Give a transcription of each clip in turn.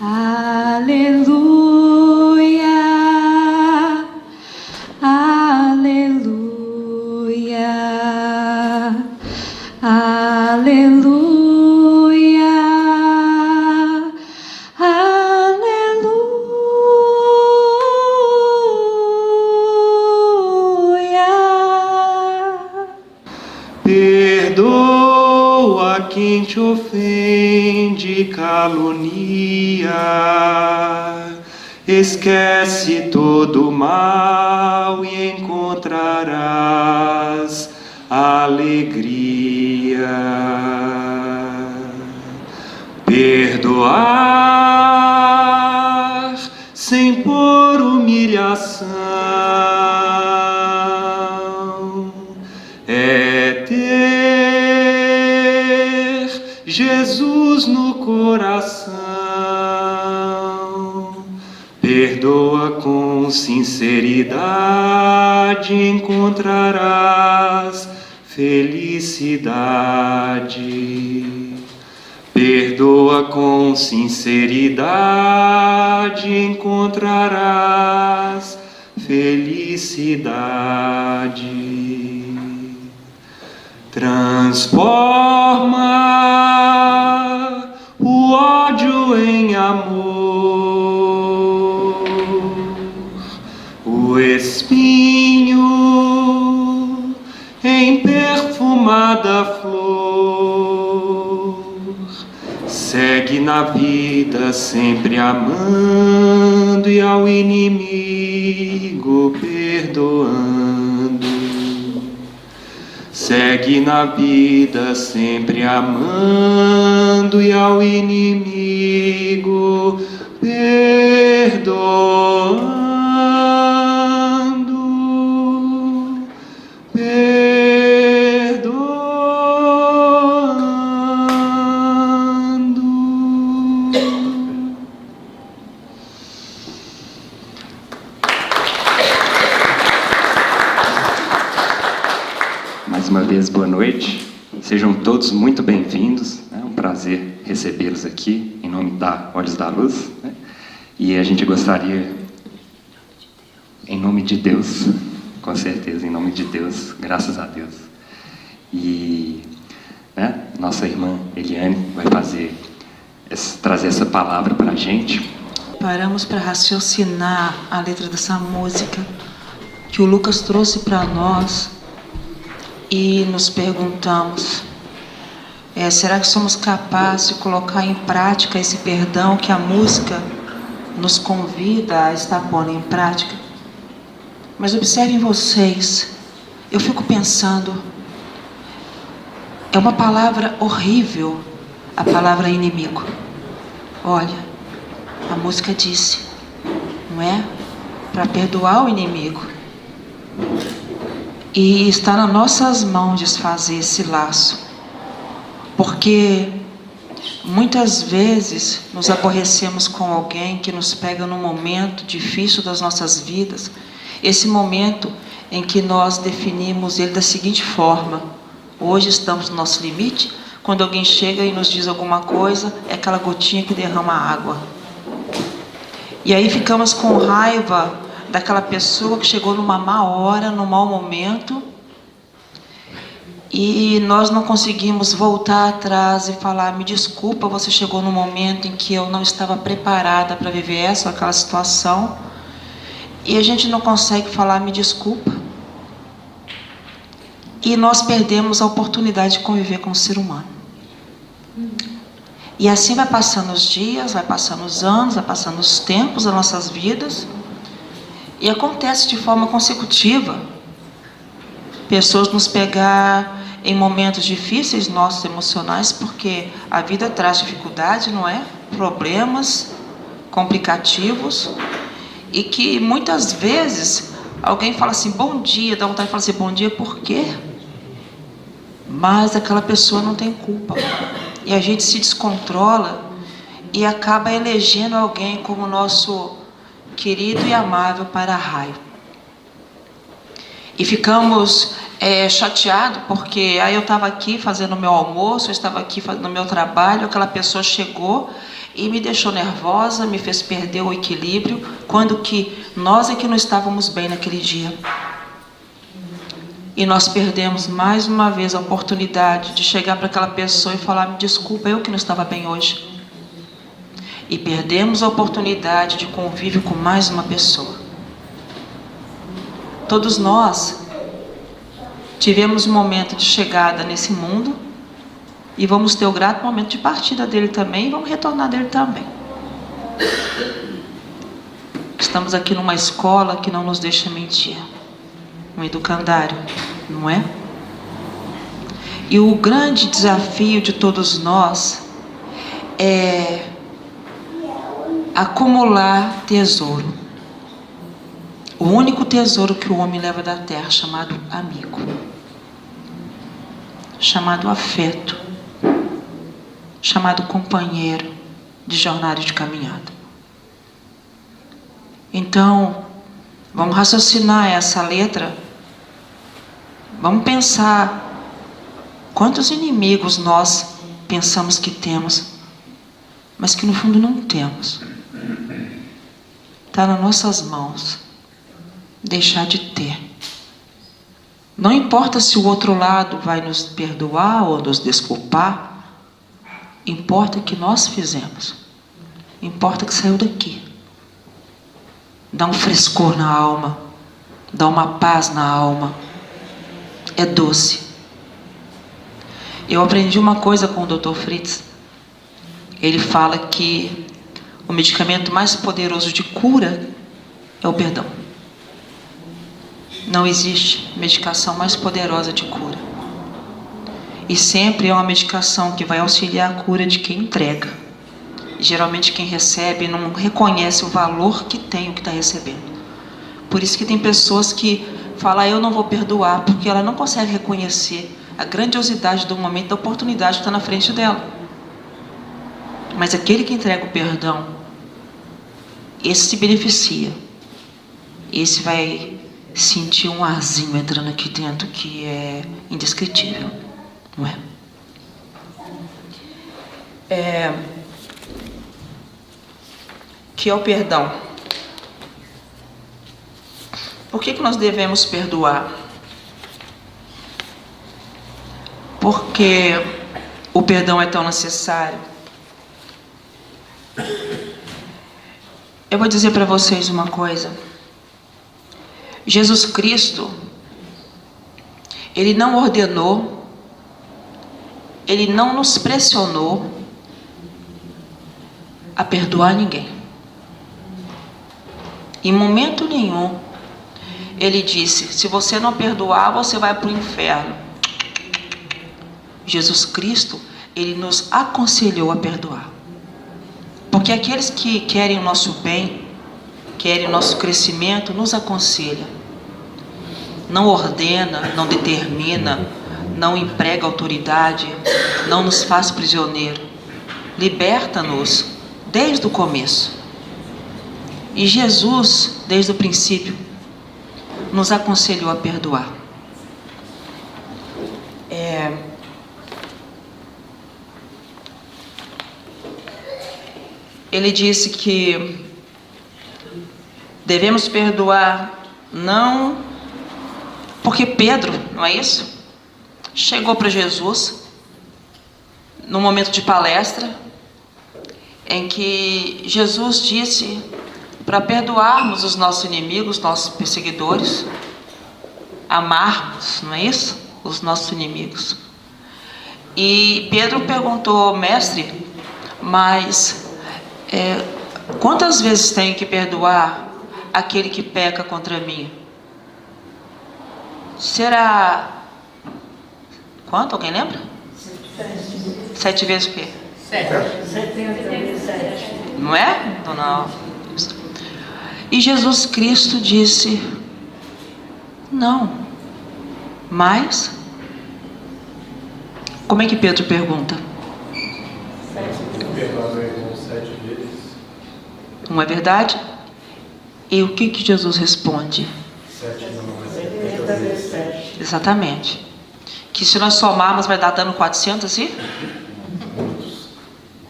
Aleluia, aleluia, aleluia, aleluia. Perdoa quem te ofende e calunia, esquece todo o mal e encontrarás alegria. Perdoar sem por humilhação é ter Jesus no coração. Perdoa com sinceridade, encontrarás felicidade. Perdoa com sinceridade, encontrarás felicidade. Transforma o ódio em amor, o espinho em perfumada flor. Segue na vida sempre amando e ao inimigo perdoando. Segue na vida sempre amando e ao inimigo perdoando. Mais uma vez, boa noite. Sejam todos muito bem-vindos. É um prazer recebê-los aqui, em nome da Olhos da Luz. E a gente gostaria, em nome de Deus, com certeza, em nome de Deus, graças a Deus. E nossa irmã Eliane vai trazer essa palavra para a gente. Paramos para raciocinar a letra dessa música que o Lucas trouxe para nós. E nos perguntamos, será que somos capazes de colocar em prática esse perdão que a música nos convida a estar pondo em prática? Mas observem vocês, eu fico pensando, é uma palavra horrível, a palavra inimigo. Olha, a música disse, não é? Para perdoar o inimigo. E está nas nossas mãos desfazer esse laço, porque muitas vezes nos aborrecemos com alguém que nos pega num momento difícil das nossas vidas, esse momento em que nós definimos ele da seguinte forma: hoje estamos no nosso limite, quando alguém chega e nos diz alguma coisa, é aquela gotinha que derrama água. E aí ficamos com raiva daquela pessoa que chegou numa má hora, num mau momento, e nós não conseguimos voltar atrás e falar, me desculpa, você chegou num momento em que eu não estava preparada para viver essa ou aquela situação, e a gente não consegue falar, me desculpa, e nós perdemos a oportunidade de conviver com o ser humano. E assim vai passando os dias, vai passando os anos, vai passando os tempos das nossas vidas, e acontece de forma consecutiva. Pessoas nos pegar em momentos difíceis nossos emocionais, porque a vida traz dificuldade, não é? Problemas complicativos, e que muitas vezes alguém fala assim, bom dia, dá vontade de falar assim, bom dia, por quê? Mas aquela pessoa não tem culpa. E a gente se descontrola e acaba elegendo alguém como nosso querido e amável para-raio. E ficamos chateados, porque aí eu estava aqui fazendo o meu almoço, eu estava aqui fazendo o meu trabalho, aquela pessoa chegou e me deixou nervosa, me fez perder o equilíbrio, quando que nós é que não estávamos bem naquele dia. E nós perdemos mais uma vez a oportunidade de chegar para aquela pessoa e falar: me desculpa, eu que não estava bem hoje. E perdemos a oportunidade de convívio com mais uma pessoa. Todos nós tivemos um momento de chegada nesse mundo e vamos ter o grato momento de partida dele também, e vamos retornar dele também. Estamos aqui numa escola que não nos deixa mentir, um educandário, não é? E o grande desafio de todos nós é acumular tesouro. O único tesouro que o homem leva da terra, chamado amigo, chamado afeto, chamado companheiro de jornada de caminhada. Então, vamos raciocinar essa letra. Vamos pensar quantos inimigos nós pensamos que temos, mas que no fundo não temos. Está nas nossas mãos deixar de ter. Não importa se o outro lado vai nos perdoar ou nos desculpar. Importa que nós fizemos. Importa que saiu daqui. Dá um frescor na alma. Dá uma paz na alma. É doce. Eu aprendi uma coisa com o Dr. Fritz. Ele fala que o medicamento mais poderoso de cura é o perdão. Não existe medicação mais poderosa de cura. E sempre é uma medicação que vai auxiliar a cura de quem entrega. Geralmente quem recebe não reconhece o valor que tem o que está recebendo. Por isso que tem pessoas que falam: eu não vou perdoar, porque ela não consegue reconhecer a grandiosidade do momento, da oportunidade que está na frente dela. Mas aquele que entrega o perdão, esse se beneficia. Esse vai sentir um arzinho entrando aqui dentro que é indescritível, não é? Que é o perdão. Por que nós devemos perdoar? Porque o perdão é tão necessário. Eu vou dizer para vocês uma coisa. Jesus Cristo, Ele não ordenou, Ele não nos pressionou a perdoar ninguém. Em momento nenhum, Ele disse: se você não perdoar, você vai para o inferno. Jesus Cristo, Ele nos aconselhou a perdoar. Porque aqueles que querem o nosso bem, querem o nosso crescimento, nos aconselha. Não ordena, não determina, não emprega autoridade, não nos faz prisioneiro. Liberta-nos desde o começo. E Jesus, desde o princípio, nos aconselhou a perdoar. Ele disse que devemos perdoar, não porque Pedro, não é isso? Chegou para Jesus num momento de palestra em que Jesus disse para perdoarmos os nossos inimigos, nossos perseguidores, amarmos, não é isso? Os nossos inimigos. E Pedro perguntou: mestre, mas quantas vezes tenho que perdoar aquele que peca contra mim? Será quanto? Alguém lembra? 7 vezes o quê? 70 vezes 7. Não é? Não. E Jesus Cristo disse: não. Mas como é que Pedro pergunta? Perdoar meu irmão 7 vezes. Não é verdade? E o que Jesus responde? 7 não, mas 70 vezes 7. Exatamente. Que se nós somarmos vai dar dando 400 e?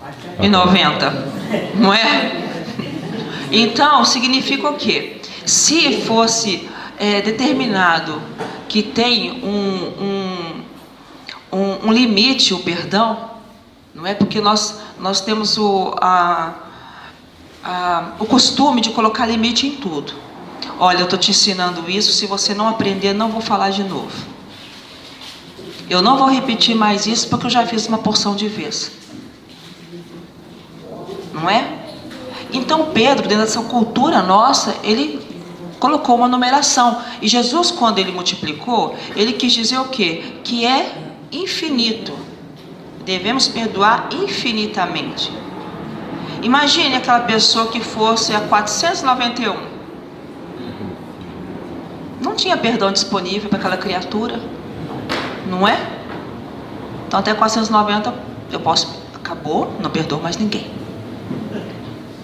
Até R$1,90, não é? Então, significa o quê? Se fosse determinado que tem um limite o perdão, não é? Porque nós temos o costume de colocar limite em tudo. Olha, eu estou te ensinando isso, se você não aprender, não vou falar de novo. Eu não vou repetir mais isso porque eu já fiz uma porção de vezes. Não é? Então Pedro, dentro dessa cultura nossa, ele colocou uma numeração. E Jesus, quando ele multiplicou, ele quis dizer o quê? Que é infinito. Devemos perdoar infinitamente. Imagine aquela pessoa que fosse a 491. Não tinha perdão disponível para aquela criatura. Não é? Então até 490 eu posso... Acabou, não perdoo mais ninguém.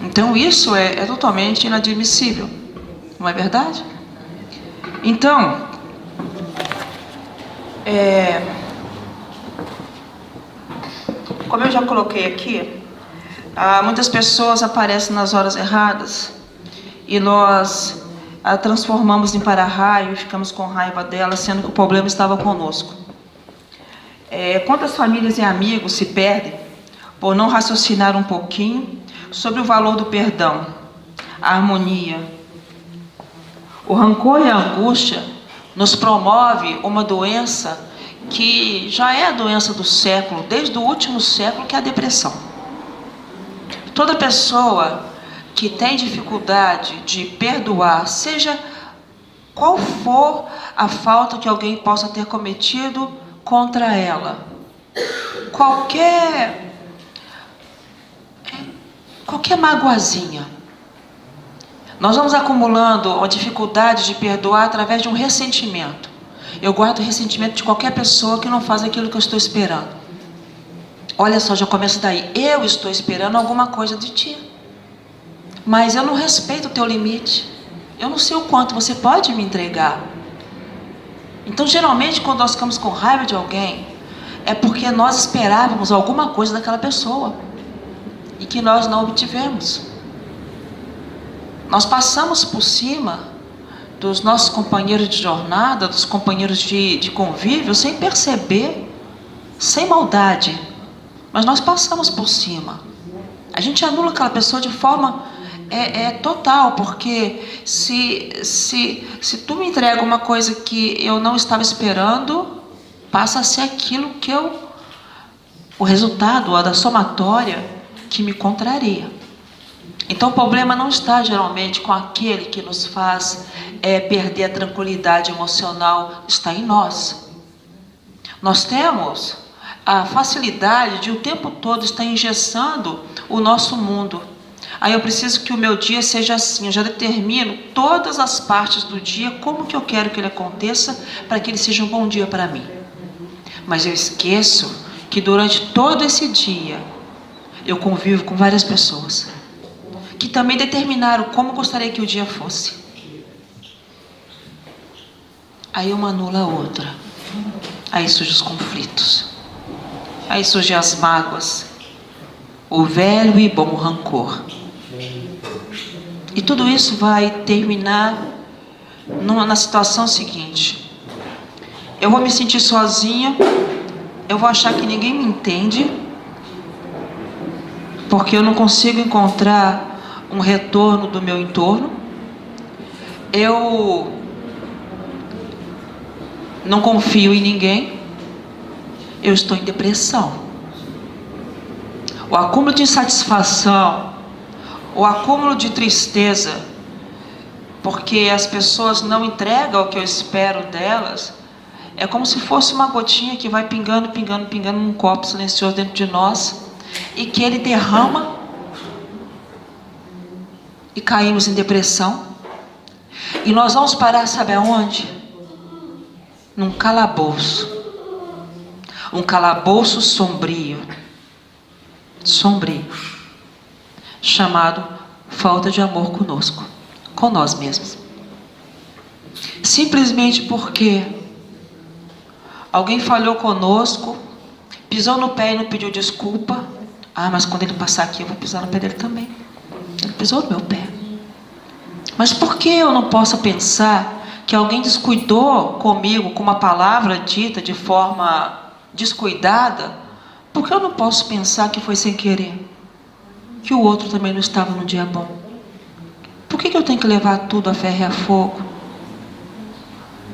Então isso é totalmente inadmissível. Não é verdade? Então, como eu já coloquei aqui, muitas pessoas aparecem nas horas erradas e nós a transformamos em para-raio e ficamos com raiva dela, sendo que o problema estava conosco. Quantas famílias e amigos se perdem por não raciocinar um pouquinho sobre o valor do perdão, a harmonia. O rancor e a angústia nos promove uma doença que já é a doença do século, desde o último século, que é a depressão. Toda pessoa que tem dificuldade de perdoar, seja qual for a falta que alguém possa ter cometido contra ela, qualquer magoazinha, nós vamos acumulando a dificuldade de perdoar através de um ressentimento. Eu guardo ressentimento de qualquer pessoa que não faz aquilo que eu estou esperando. Olha só, já começa daí. Eu estou esperando alguma coisa de ti, mas eu não respeito o teu limite. Eu não sei o quanto você pode me entregar. Então, geralmente, quando nós ficamos com raiva de alguém, é porque nós esperávamos alguma coisa daquela pessoa e que nós não obtivemos. Nós passamos por cima dos nossos companheiros de jornada, dos companheiros de convívio, sem perceber, sem maldade. Mas nós passamos por cima. A gente anula aquela pessoa de forma total, porque se tu me entrega uma coisa que eu não estava esperando, passa a ser aquilo que o resultado, a da somatória, que me contraria. Então o problema não está geralmente com aquele que nos faz perder a tranquilidade emocional, está em nós. Nós temos a facilidade de o tempo todo estar engessando o nosso mundo. Aí eu preciso que o meu dia seja assim, eu já determino todas as partes do dia, como que eu quero que ele aconteça, para que ele seja um bom dia para mim. Mas eu esqueço que durante todo esse dia, eu convivo com várias pessoas que também determinaram como gostaria que o dia fosse. Aí uma anula a outra. Aí surgem os conflitos. Aí surgem as mágoas. O velho e bom rancor. E tudo isso vai terminar na situação seguinte. Eu vou me sentir sozinha. Eu vou achar que ninguém me entende. Porque eu não consigo encontrar um retorno do meu entorno. Eu não confio em ninguém. Eu estou em depressão. O acúmulo de insatisfação, o acúmulo de tristeza, porque as pessoas não entregam o que eu espero delas, é como se fosse uma gotinha que vai pingando, pingando, pingando num copo silencioso dentro de nós, e que ele derrama e caímos em depressão. E nós vamos parar, sabe aonde? Num calabouço. Um calabouço sombrio, chamado falta de amor conosco, com nós mesmos. Simplesmente porque alguém falhou conosco, pisou no pé e não pediu desculpa, Ah, mas quando ele passar aqui, eu vou pisar no pé dele também. Ele pisou no meu pé. Mas por que eu não posso pensar que alguém descuidou comigo com uma palavra dita de forma descuidada? Por que eu não posso pensar que foi sem querer? Que o outro também não estava num dia bom? Por que eu tenho que levar tudo a ferro e a fogo?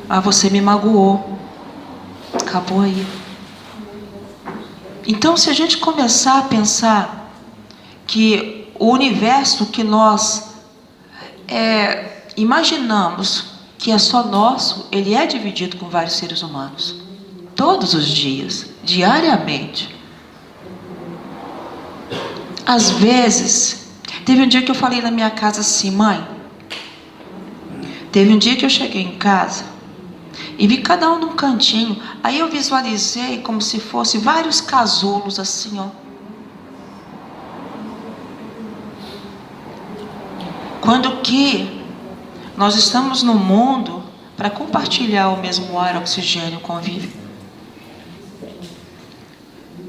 Ah, você me magoou. Acabou aí. Então, se a gente começar a pensar que o universo que nós imaginamos que é só nosso, ele é dividido com vários seres humanos. Todos os dias, diariamente. Às vezes, teve um dia que eu falei na minha casa assim, mãe, teve um dia que eu cheguei em casa e vi cada um num cantinho. Aí eu visualizei como se fosse vários casulos assim, ó. Quando que nós estamos no mundo para compartilhar o mesmo ar, oxigênio, convívio.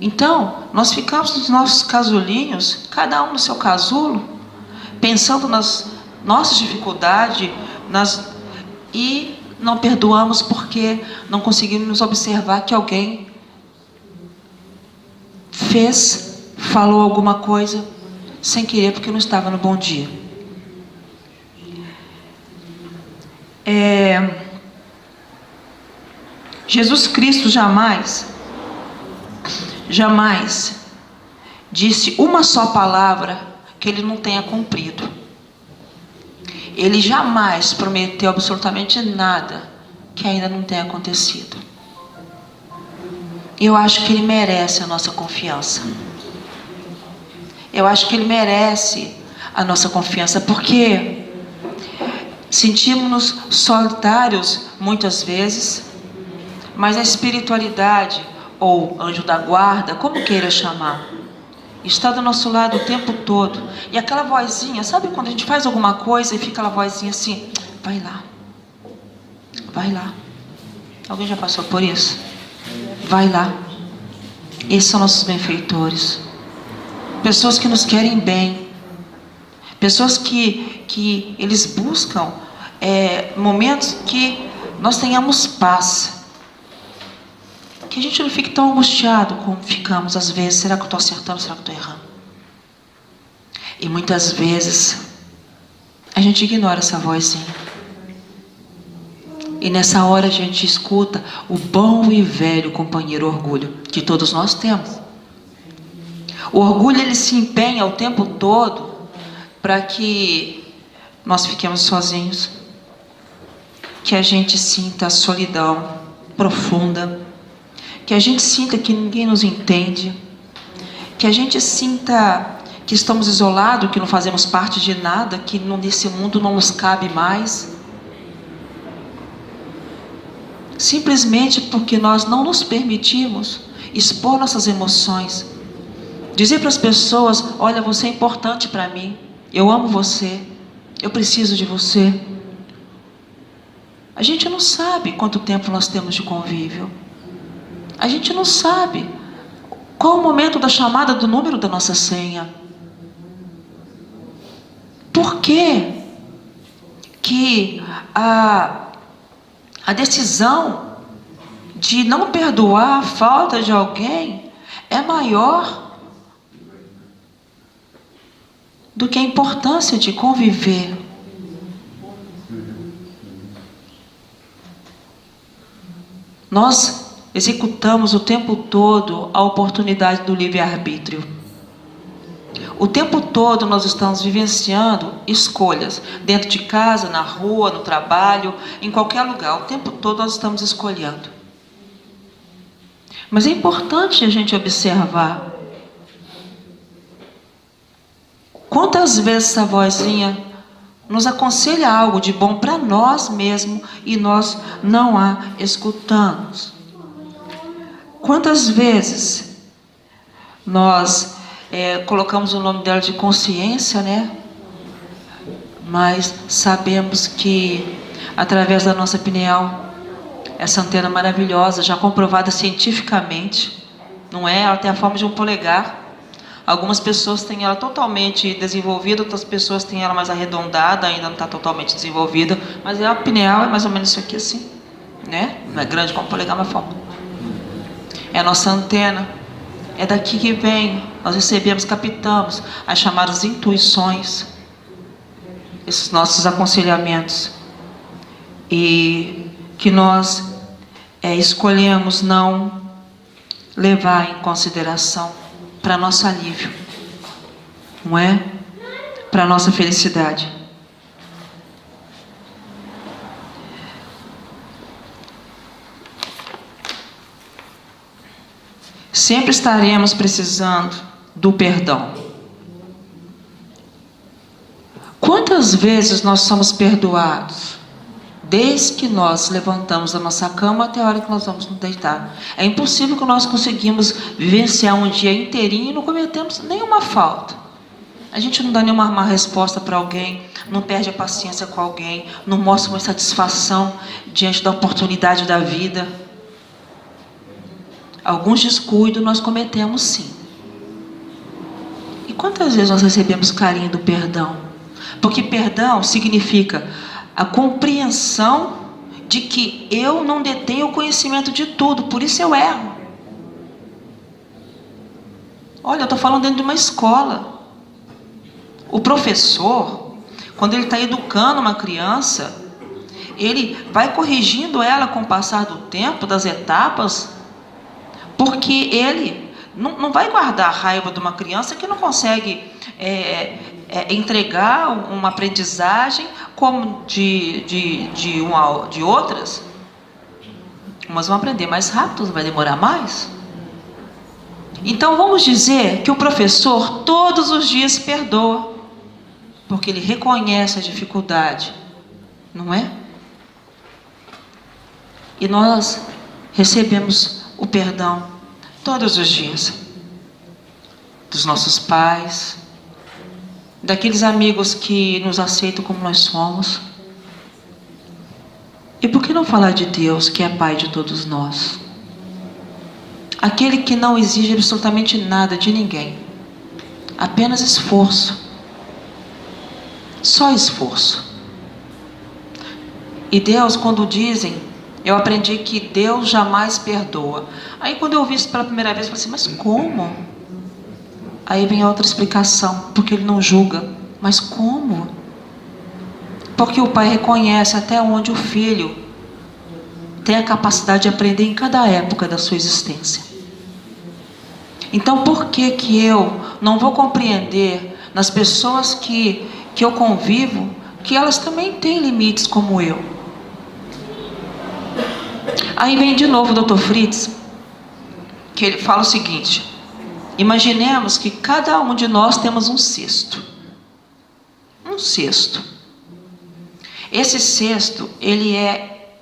Então, nós ficamos nos nossos casulinhos, cada um no seu casulo, pensando nas nossas dificuldades, e não perdoamos porque não conseguimos observar que alguém falou alguma coisa sem querer porque não estava no bom dia. Jesus Cristo jamais disse uma só palavra que ele não tenha cumprido. Ele jamais prometeu absolutamente nada que ainda não tenha acontecido. Eu acho que ele merece a nossa confiança. Eu acho que ele merece a nossa confiança, porque sentimos-nos solitários muitas vezes, mas a espiritualidade, ou anjo da guarda, como queira chamar, está do nosso lado o tempo todo. E aquela vozinha, sabe quando a gente faz alguma coisa e fica aquela vozinha assim, vai lá, vai lá. Alguém já passou por isso? Vai lá. Esses são nossos benfeitores. Pessoas que nos querem bem. Pessoas que eles buscam momentos que nós tenhamos paz. Que a gente não fique tão angustiado como ficamos às vezes. Será que eu estou acertando? Será que eu estou errando? E muitas vezes a gente ignora essa vozinha. E nessa hora a gente escuta o bom e velho companheiro orgulho, que todos nós temos. O orgulho, ele se empenha o tempo todo para que nós fiquemos sozinhos, que a gente sinta a solidão profunda, que a gente sinta que ninguém nos entende, que a gente sinta que estamos isolados, que não fazemos parte de nada, que nesse mundo não nos cabe mais. Simplesmente porque nós não nos permitimos expor nossas emoções. Dizer para as pessoas, olha, você é importante para mim, eu amo você, eu preciso de você. A gente não sabe quanto tempo nós temos de convívio. A gente não sabe qual o momento da chamada do número da nossa senha. Por que a decisão de não perdoar a falta de alguém é maior do que a importância de conviver? Nós executamos o tempo todo a oportunidade do livre-arbítrio. O tempo todo nós estamos vivenciando escolhas. Dentro de casa, na rua, no trabalho, em qualquer lugar. O tempo todo nós estamos escolhendo. Mas é importante a gente observar. Quantas vezes essa vozinha nos aconselha algo de bom para nós mesmos e nós não a escutamos? Quantas vezes nós colocamos o nome dela de consciência, né? Mas sabemos que através da nossa pineal, essa antena maravilhosa, já comprovada cientificamente, não é? Ela tem a forma de um polegar. Algumas pessoas têm ela totalmente desenvolvida, outras pessoas têm ela mais arredondada, ainda não está totalmente desenvolvida, mas a pineal é mais ou menos isso aqui assim, né? Não é grande como o polegar, mas forma. É a nossa antena. É daqui que vem, nós recebemos, captamos as chamadas intuições, esses nossos aconselhamentos, e que nós escolhemos não levar em consideração para nosso alívio, não é? Para nossa felicidade. Sempre estaremos precisando do perdão. Quantas vezes nós somos perdoados? Desde que nós levantamos da nossa cama até a hora que nós vamos nos deitar. É impossível que nós conseguimos vivenciar um dia inteirinho e não cometemos nenhuma falta. A gente não dá nenhuma má resposta para alguém, não perde a paciência com alguém, não mostra uma satisfação diante da oportunidade da vida. Alguns descuidos nós cometemos sim. E quantas vezes nós recebemos carinho do perdão? Porque perdão significa a compreensão de que eu não detenho o conhecimento de tudo, por isso eu erro. Olha, eu estou falando dentro de uma escola. O professor, quando ele está educando uma criança, ele vai corrigindo ela com o passar do tempo, das etapas, porque ele não vai guardar a raiva de uma criança que não consegue entregar uma aprendizagem como de outras. Umas vão aprender mais rápido, outras vai demorar mais. Então vamos dizer que o professor todos os dias perdoa, porque ele reconhece a dificuldade, não é? E nós recebemos o perdão todos os dias dos nossos pais, daqueles amigos que nos aceitam como nós somos. E por que não falar de Deus, que é Pai de todos nós? Aquele que não exige absolutamente nada de ninguém, apenas esforço, só esforço. E Deus, quando dizem, eu aprendi que Deus jamais perdoa. Aí quando eu ouvi isso pela primeira vez, eu falei assim, mas como? Aí vem a outra explicação, porque Ele não julga. Mas como? Porque o Pai reconhece até onde o Filho tem a capacidade de aprender em cada época da sua existência. Então por que eu não vou compreender nas pessoas que eu convivo, que elas também têm limites como eu? Aí vem de novo o Dr. Fritz, que ele fala o seguinte: imaginemos que cada um de nós temos um cesto. Um cesto. Esse cesto, ele é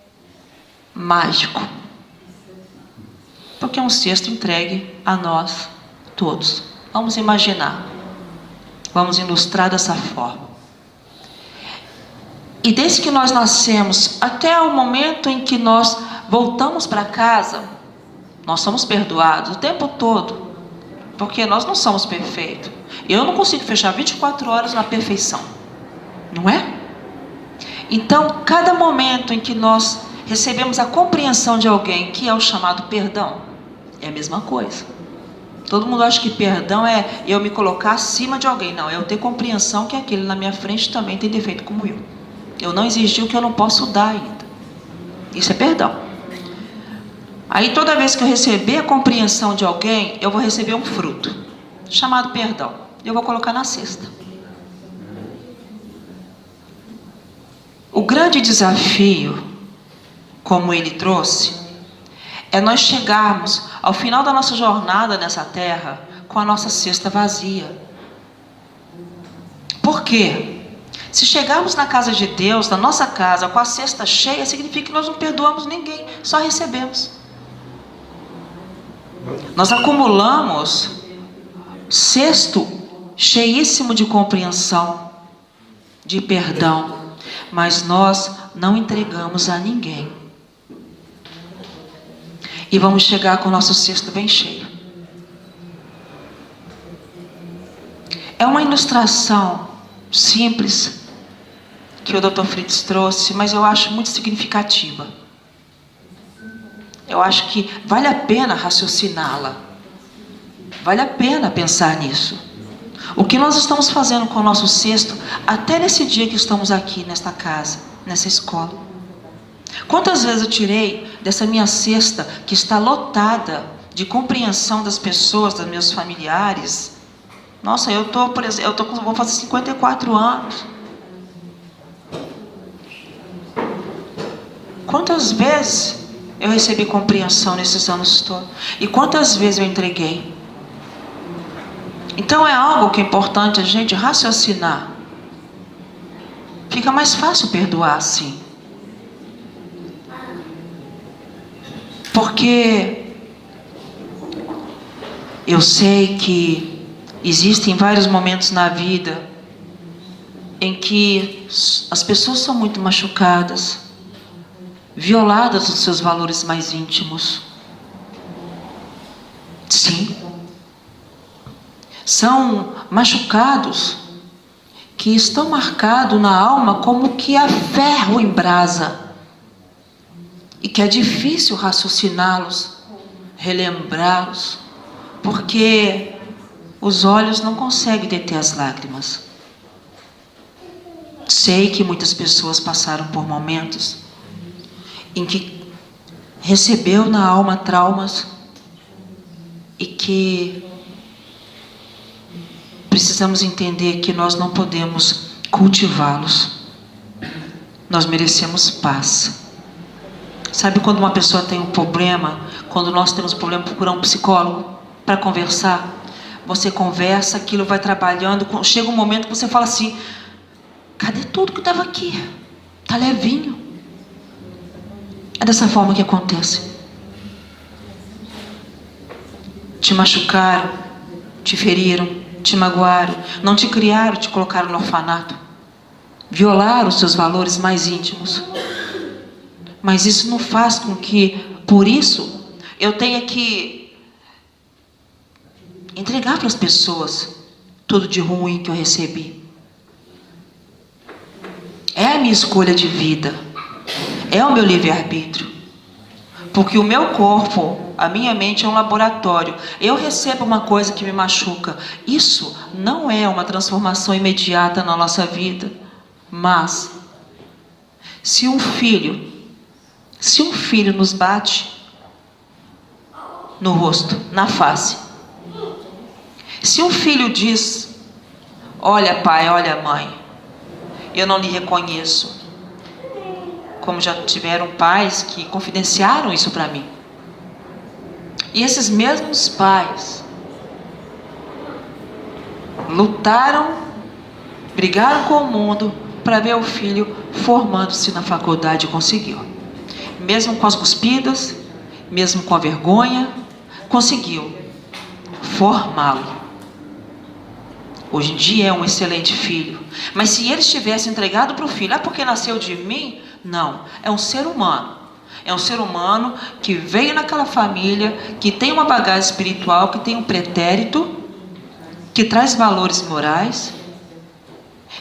mágico. Porque é um cesto entregue a nós todos. Vamos imaginar. Vamos ilustrar dessa forma. E desde que nós nascemos até o momento em que nós voltamos para casa, nós somos perdoados o tempo todo, porque nós não somos perfeitos. Eu não consigo fechar 24 horas na perfeição, não é? Então, cada momento em que nós recebemos a compreensão de alguém, que é o chamado perdão, é a mesma coisa. Todo mundo acha que perdão é eu me colocar acima de alguém. Não, é eu ter compreensão que aquele na minha frente também tem defeito como eu. Eu não exigi o que eu não posso dar ainda. Isso é perdão. Aí toda vez que eu receber a compreensão de alguém, eu vou receber um fruto, chamado perdão. Eu vou colocar na cesta. O grande desafio, como ele trouxe, é nós chegarmos ao final da nossa jornada nessa terra com a nossa cesta vazia. Por quê? Se chegarmos na casa de Deus, na nossa casa, com a cesta cheia, significa que nós não perdoamos ninguém, só recebemos. Nós acumulamos cesto cheíssimo de compreensão, de perdão, mas nós não entregamos a ninguém. E vamos chegar com o nosso cesto bem cheio. É uma ilustração simples que o Dr. Fritz trouxe, mas eu acho muito significativa. Eu acho que vale a pena raciociná-la. Vale a pena pensar nisso. O que nós estamos fazendo com o nosso cesto, até nesse dia que estamos aqui, nesta casa, nessa escola. Quantas vezes eu tirei dessa minha cesta, que está lotada de compreensão das pessoas, dos meus familiares. Nossa, vou fazer 54 anos. Quantas vezes eu recebi compreensão nesses anos todos? E quantas vezes eu entreguei? Então é algo que é importante a gente raciocinar. Fica mais fácil perdoar assim. Porque eu sei que existem vários momentos na vida em que as pessoas são muito machucadas, violadas nos seus valores mais íntimos. Sim. São machucados que estão marcados na alma como que a ferro em brasa. E que é difícil raciociná-los, relembrá-los, porque os olhos não conseguem deter as lágrimas. Sei que muitas pessoas passaram por momentos em que recebeu na alma traumas e que precisamos entender que nós não podemos cultivá-los. Nós merecemos paz. Sabe quando uma pessoa tem um problema, quando nós temos um problema, procurar um psicólogo para conversar? Você conversa, aquilo vai trabalhando, chega um momento que você fala assim, cadê tudo que estava aqui? Está levinho. É dessa forma que acontece. Te machucaram, te feriram, te magoaram, não te criaram, te colocaram no orfanato, violaram os seus valores mais íntimos. Mas isso não faz com que, por isso, eu tenha que entregar para as pessoas tudo de ruim que eu recebi. É a minha escolha de vida. É o meu livre-arbítrio. Porque o meu corpo, a minha mente é um laboratório. Eu recebo uma coisa que me machuca. Isso não é uma transformação imediata na nossa vida. Mas, se um filho nos bate no rosto, na face. Se um filho diz, olha pai, olha mãe, eu não lhe reconheço. Como já tiveram pais que confidenciaram isso para mim. E esses mesmos pais lutaram, brigaram com o mundo para ver o filho formando-se na faculdade e conseguiu. Mesmo com as cuspidas, mesmo com a vergonha, conseguiu formá-lo. Hoje em dia é um excelente filho. Mas se eles tivessem entregado para o filho, porque nasceu de mim? Não, é um ser humano. É um ser humano que veio naquela família, que tem uma bagagem espiritual, que tem um pretérito, que traz valores morais,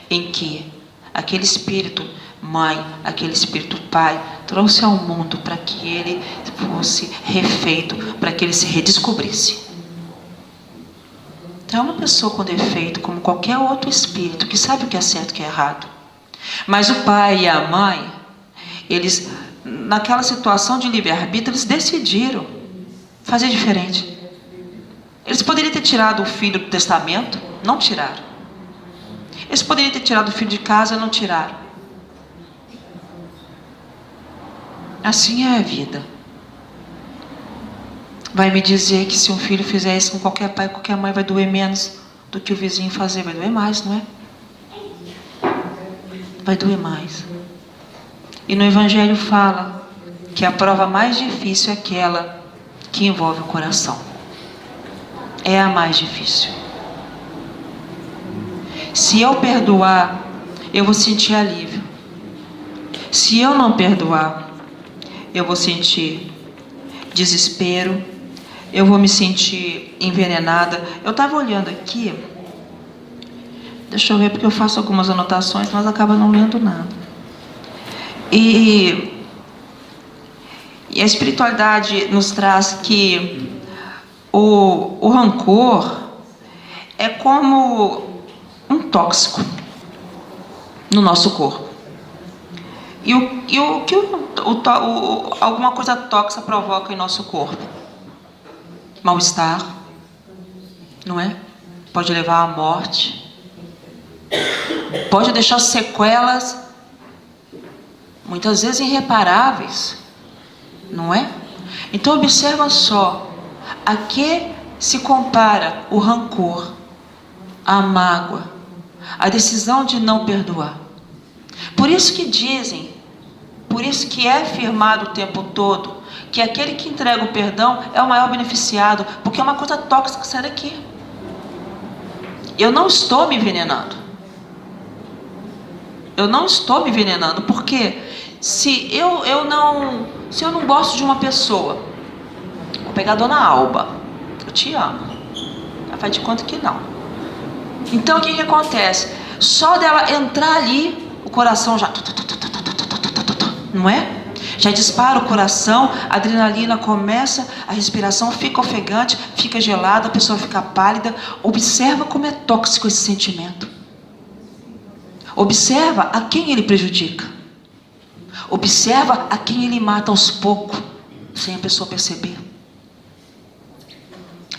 em que aquele espírito mãe, aquele espírito pai, trouxe ao mundo para que ele fosse refeito, para que ele se redescobrisse. Então é uma pessoa com defeito, como qualquer outro espírito, que sabe o que é certo e o que é errado. Mas o pai e a mãe, eles, naquela situação de livre-arbítrio, eles decidiram fazer diferente. Eles poderiam ter tirado o filho do testamento, não tiraram. Eles poderiam ter tirado o filho de casa, não tiraram. Assim é a vida. Vai me dizer que se um filho fizer isso com qualquer pai, qualquer mãe, vai doer menos do que o vizinho fazer? Vai doer mais, não é? Vai doer mais. E no Evangelho fala que a prova mais difícil é aquela que envolve o coração. É a mais difícil. Se eu perdoar, eu vou sentir alívio. Se eu não perdoar, eu vou sentir desespero, eu vou me sentir envenenada. Eu estava olhando aqui Deixa eu ver, porque eu faço algumas anotações, mas acaba não lendo nada. E a espiritualidade nos traz que o rancor é como um tóxico no nosso corpo. E o que alguma coisa tóxica provoca em nosso corpo? Mal-estar, não é? Pode levar à morte. Pode deixar sequelas, muitas vezes irreparáveis, não é? Então observa só, a que se compara o rancor, a mágoa, a decisão de não perdoar. Por isso que dizem, por isso que é afirmado o tempo todo, que aquele que entrega o perdão é o maior beneficiado, porque é uma coisa tóxica que sai daqui. Eu não estou me envenenando. Eu não estou me envenenando, porque se eu não gosto de uma pessoa, vou pegar a dona Alba, eu te amo, ela faz de conta que não. Então o que acontece? Só dela entrar ali, o coração já, não é? Já dispara o coração, a adrenalina começa, a respiração fica ofegante, fica gelada, a pessoa fica pálida. Observa como é tóxico esse sentimento. Observa a quem ele prejudica. Observa a quem ele mata aos poucos, sem a pessoa perceber.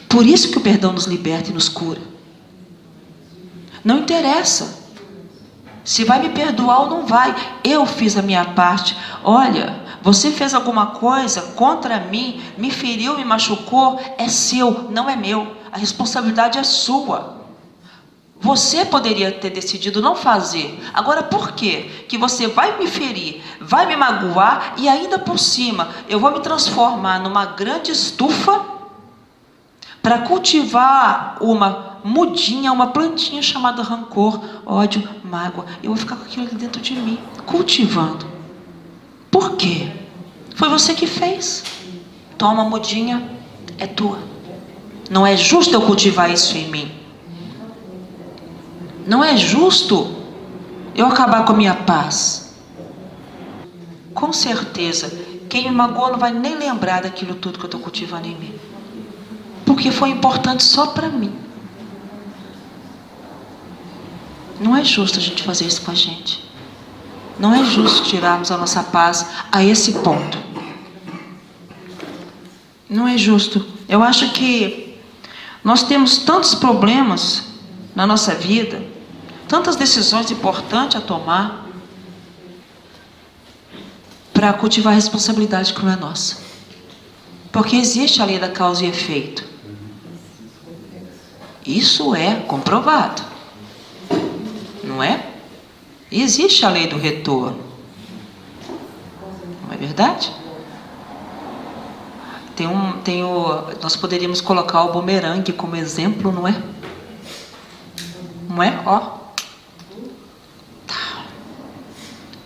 Por isso que o perdão nos liberta e nos cura. Não interessa se vai me perdoar ou não vai. Eu fiz a minha parte. Olha, você fez alguma coisa contra mim, me feriu, me machucou, é seu, não é meu. A responsabilidade é sua. Você poderia ter decidido não fazer. Agora, por quê? Que você vai me ferir, vai me magoar e ainda por cima eu vou me transformar numa grande estufa para cultivar uma mudinha, uma plantinha chamada rancor, ódio, mágoa. Eu vou ficar com aquilo ali dentro de mim, cultivando. Por quê? Foi você que fez. Toma, mudinha, é tua. Não é justo eu cultivar isso em mim. Não é justo eu acabar com a minha paz. Com certeza, quem me magoou não vai nem lembrar daquilo tudo que eu estou cultivando em mim. Porque foi importante só para mim. Não é justo a gente fazer isso com a gente. Não é justo tirarmos a nossa paz a esse ponto. Não é justo. Eu acho que nós temos tantos problemas na nossa vida, tantas decisões importantes a tomar, para cultivar a responsabilidade que não é nossa. Porque existe a lei da causa e efeito. Isso é comprovado. Não é? E existe a lei do retorno. Não é verdade? Nós poderíamos colocar o bumerangue como exemplo, não é? Não é? Ó.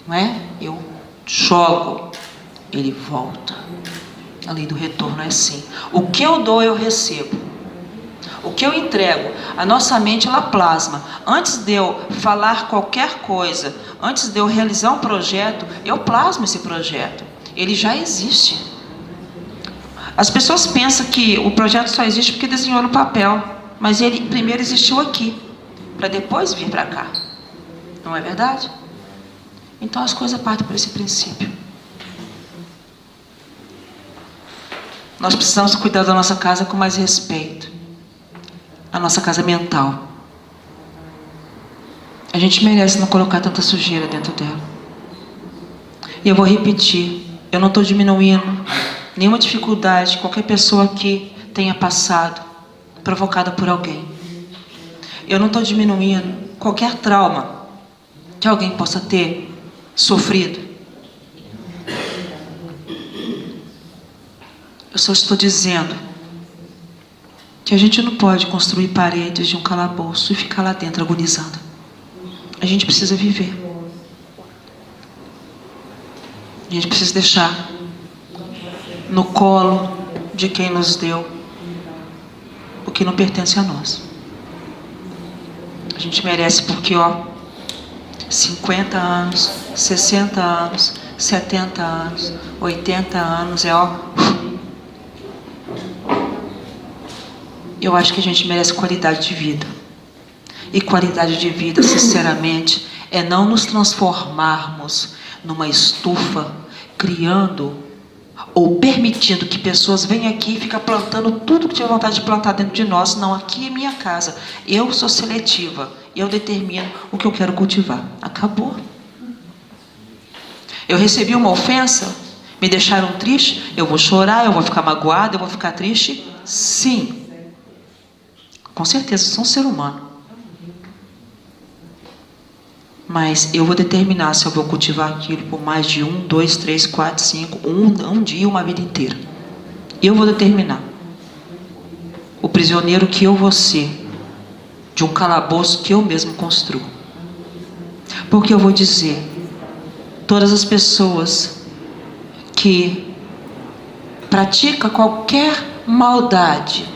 Não é? Eu jogo, ele volta. A lei do retorno é assim. O que eu dou, eu recebo. O que eu entrego, a nossa mente, ela plasma. Antes de eu falar qualquer coisa, antes de eu realizar um projeto, eu plasmo esse projeto. Ele já existe. As pessoas pensam que o projeto só existe porque desenhou no papel, mas ele primeiro existiu aqui, para depois vir para cá. Não é verdade? Então as coisas partem por esse princípio. Nós precisamos cuidar da nossa casa com mais respeito. A nossa casa mental. A gente merece não colocar tanta sujeira dentro dela. E eu vou repetir, eu não estou diminuindo nenhuma dificuldade que qualquer pessoa aqui tenha passado, provocada por alguém. Eu não estou diminuindo qualquer trauma que alguém possa ter sofrido. Eu só estou dizendo que a gente não pode construir paredes de um calabouço e ficar lá dentro agonizando. A gente precisa viver. A gente precisa deixar no colo de quem nos deu o que não pertence a nós. A gente merece porque, ó, 50 anos, 60 anos, 70 anos, 80 anos, eu acho que a gente merece qualidade de vida. E qualidade de vida, sinceramente, é não nos transformarmos numa estufa, criando ou permitindo que pessoas venham aqui e fiquem plantando tudo que tiver vontade de plantar dentro de nós. Não, aqui é minha casa. Eu sou seletiva. Eu determino o que eu quero cultivar. Acabou. Eu recebi uma ofensa, me deixaram triste, eu vou chorar, eu vou ficar magoada, eu vou ficar triste? Sim. Com certeza, sou um ser humano. Mas eu vou determinar se eu vou cultivar aquilo por mais de 1, 2, 3, 4, 5, um dia, uma vida inteira. Eu vou determinar. O prisioneiro que eu vou ser de um calabouço que eu mesmo construo. Porque eu vou dizer, todas as pessoas que praticam qualquer maldade,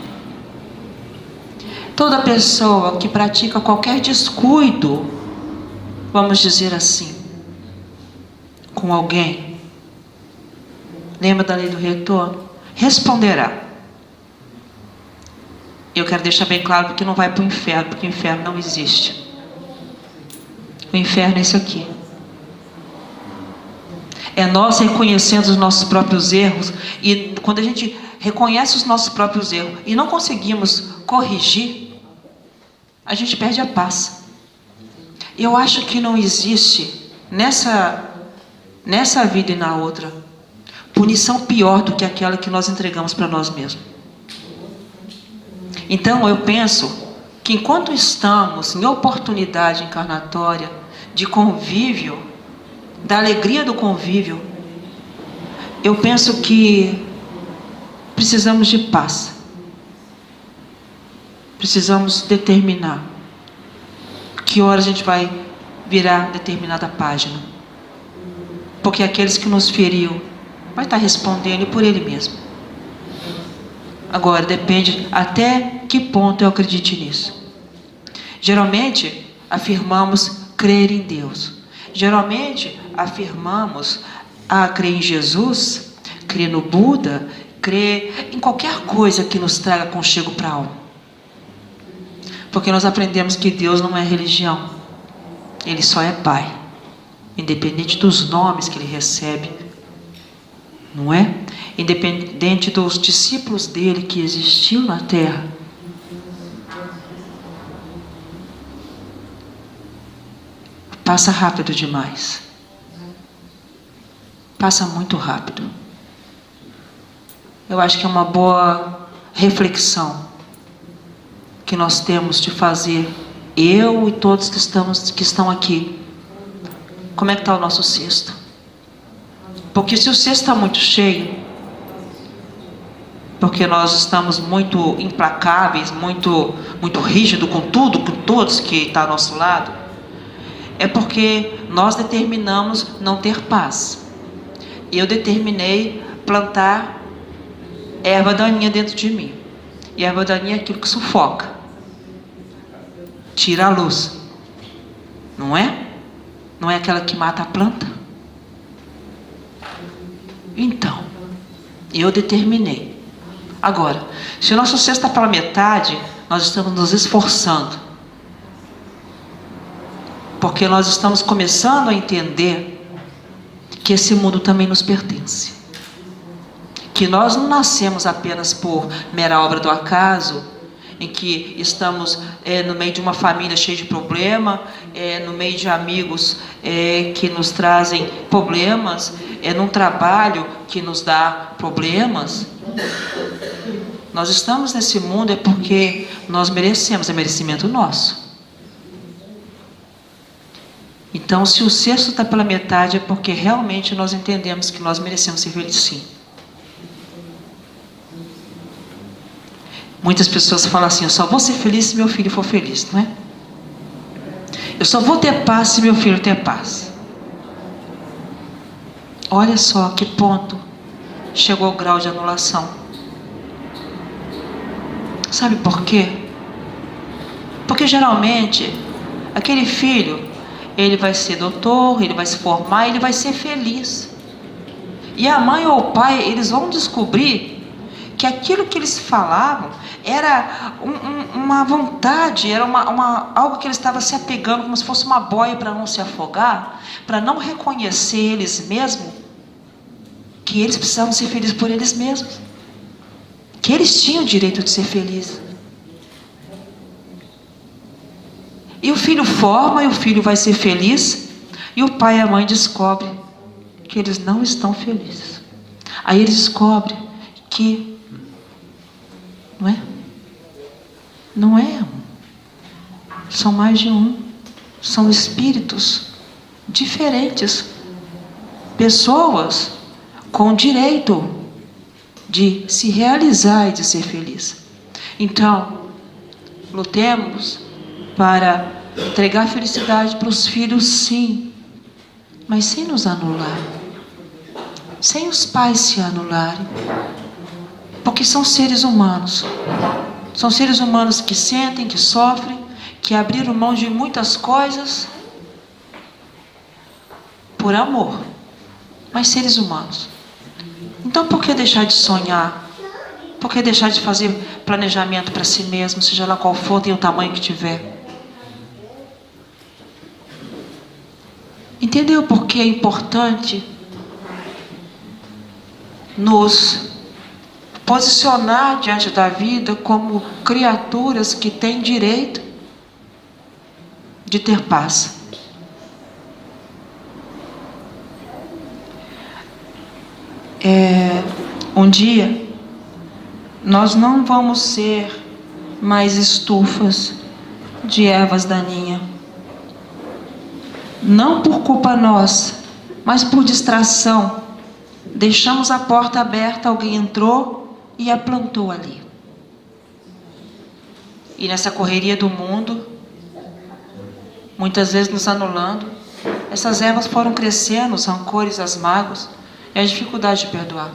toda pessoa que pratica qualquer descuido, vamos dizer assim, com alguém, lembra da lei do retorno? Responderá. Eu quero deixar bem claro porque não vai para o inferno, porque o inferno não existe. O inferno é isso aqui. É nós reconhecendo os nossos próprios erros, e quando a gente reconhece os nossos próprios erros e não conseguimos corrigir, a gente perde a paz. Eu acho que não existe nessa vida e na outra punição pior do que aquela que nós entregamos para nós mesmos. Então eu penso que enquanto estamos em oportunidade encarnatória de convívio, da alegria do convívio, eu penso que precisamos de paz. Precisamos determinar que hora a gente vai virar determinada página. Porque aqueles que nos feriu vai estar respondendo por ele mesmo. Agora, depende até que ponto eu acredite nisso. Geralmente, afirmamos crer em Deus. Geralmente, afirmamos crer em Jesus, crer no Buda, crer em qualquer coisa que nos traga conchego para a alma. Porque nós aprendemos que Deus não é religião. Ele só é Pai. Independente dos nomes que Ele recebe. Não é? Independente dos discípulos dele que existiu na terra. Passa rápido demais. Passa muito rápido. Eu acho que é uma boa reflexão que nós temos de fazer, eu e todos que estão aqui. Como é que está o nosso cesto? Porque se o cesto está muito cheio, porque nós estamos muito implacáveis, muito rígidos com tudo, com todos que estão ao nosso lado, é porque nós determinamos não ter paz. Eu determinei plantar erva daninha dentro de mim. E a erva daninha é aquilo que sufoca, tira a luz, não é? Não é aquela que mata a planta? Então, eu determinei. Agora, se o nosso cesto está pela metade, nós estamos nos esforçando. Porque nós estamos começando a entender que esse mundo também nos pertence. Que nós não nascemos apenas por mera obra do acaso, em que estamos no meio de uma família cheia de problema, no meio de amigos que nos trazem problemas, num trabalho que nos dá problemas. Nós estamos nesse mundo porque nós merecemos, é merecimento nosso. Então, se o cesto está pela metade, é porque realmente nós entendemos que nós merecemos ser felizes, sim. Muitas pessoas falam assim: eu só vou ser feliz se meu filho for feliz, não é? Eu só vou ter paz se meu filho ter paz. Olha só que ponto chegou o grau de anulação. Sabe por quê? Porque geralmente Aquele filho, ele vai ser doutor, ele vai se formar, ele vai ser feliz. E a mãe ou o pai, eles vão descobrir que aquilo que eles falavam era uma vontade, era algo que eles estavam se apegando, como se fosse uma boia para não se afogar, para não reconhecer eles mesmos, que eles precisavam ser felizes por eles mesmos, que eles tinham o direito de ser felizes. E o filho forma, e o filho vai ser feliz, e o pai e a mãe descobrem que eles não estão felizes. Aí eles descobrem que não é um, são mais de um, são espíritos diferentes, pessoas com direito de se realizar e de ser feliz. Então, lutemos para entregar felicidade para os filhos, sim, mas sem nos anular, sem os pais se anularem, porque são seres humanos que sentem, que sofrem, que abriram mão de muitas coisas por amor, mas seres humanos. Então, por que deixar de sonhar? Por que deixar de fazer planejamento para si mesmo, seja lá qual for, tem o tamanho que tiver? Entendeu por que é importante nos posicionar diante da vida como criaturas que têm direito de ter paz? Um dia nós não vamos ser mais estufas de ervas daninhas, não por culpa nossa, mas por distração. Deixamos a porta aberta, alguém entrou e a plantou ali. E nessa correria do mundo, muitas vezes nos anulando, essas ervas foram crescendo, os rancores, as mágoas e a dificuldade de perdoar.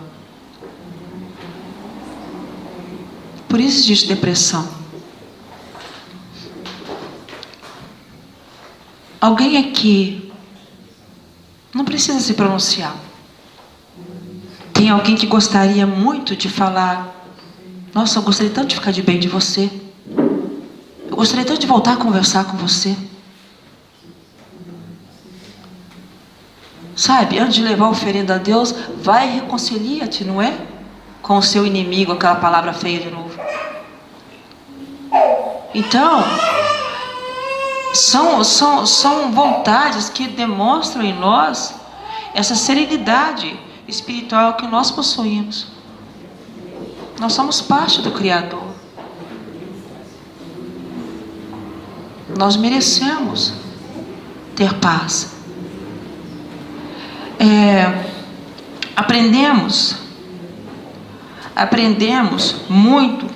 Por isso existe depressão. Alguém aqui não precisa se pronunciar. Tem alguém que gostaria muito de falar: nossa, eu gostaria tanto de ficar de bem de você. Eu gostaria tanto de voltar a conversar com você. Sabe, antes de levar a oferenda a Deus, vai e reconcilia-te, não é? Com o seu inimigo, aquela palavra feia de novo. Então, são vontades que demonstram em nós essa serenidade espiritual que nós possuímos. Nós somos parte do Criador. Nós merecemos ter paz. Aprendemos muito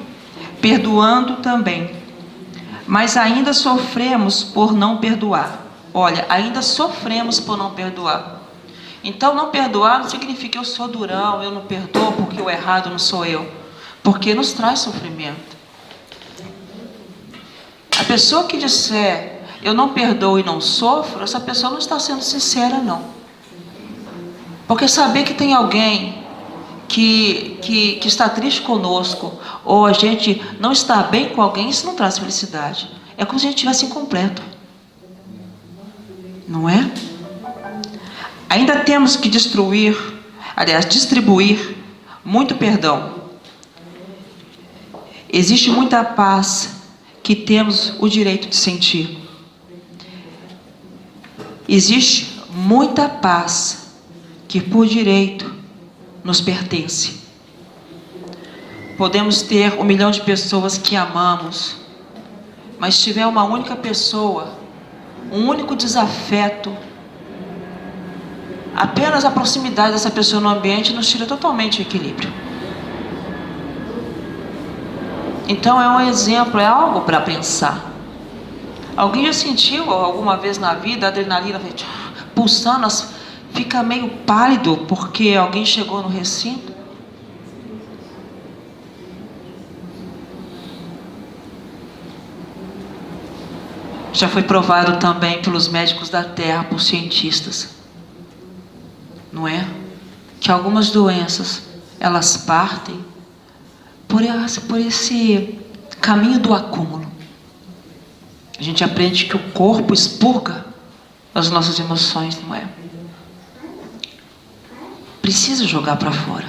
perdoando também, mas ainda sofremos por não perdoar. Olha, ainda sofremos por não perdoar. Então, não perdoar não significa eu sou durão, eu não perdoo porque o errado não sou eu, porque nos traz sofrimento. A pessoa que disser eu não perdoo e não sofro, essa pessoa não está sendo sincera, não. Porque saber que tem alguém que está triste conosco, ou a gente não está bem com alguém, isso não traz felicidade. É como se a gente estivesse incompleto, não é? Ainda temos que distribuir muito perdão. Existe muita paz que temos o direito de sentir. Existe muita paz que por direito nos pertence. Podemos ter 1 milhão de pessoas que amamos, mas se tiver uma única pessoa, um único desafeto, apenas a proximidade dessa pessoa no ambiente nos tira totalmente o equilíbrio. Então é um exemplo, é algo para pensar. Alguém já sentiu alguma vez na vida a adrenalina pulsando, fica meio pálido porque alguém chegou no recinto? Já foi provado também pelos médicos da Terra, por cientistas, não é? Que algumas doenças, elas partem por esse caminho do acúmulo. A gente aprende que o corpo expurga as nossas emoções, não é? Precisa jogar para fora.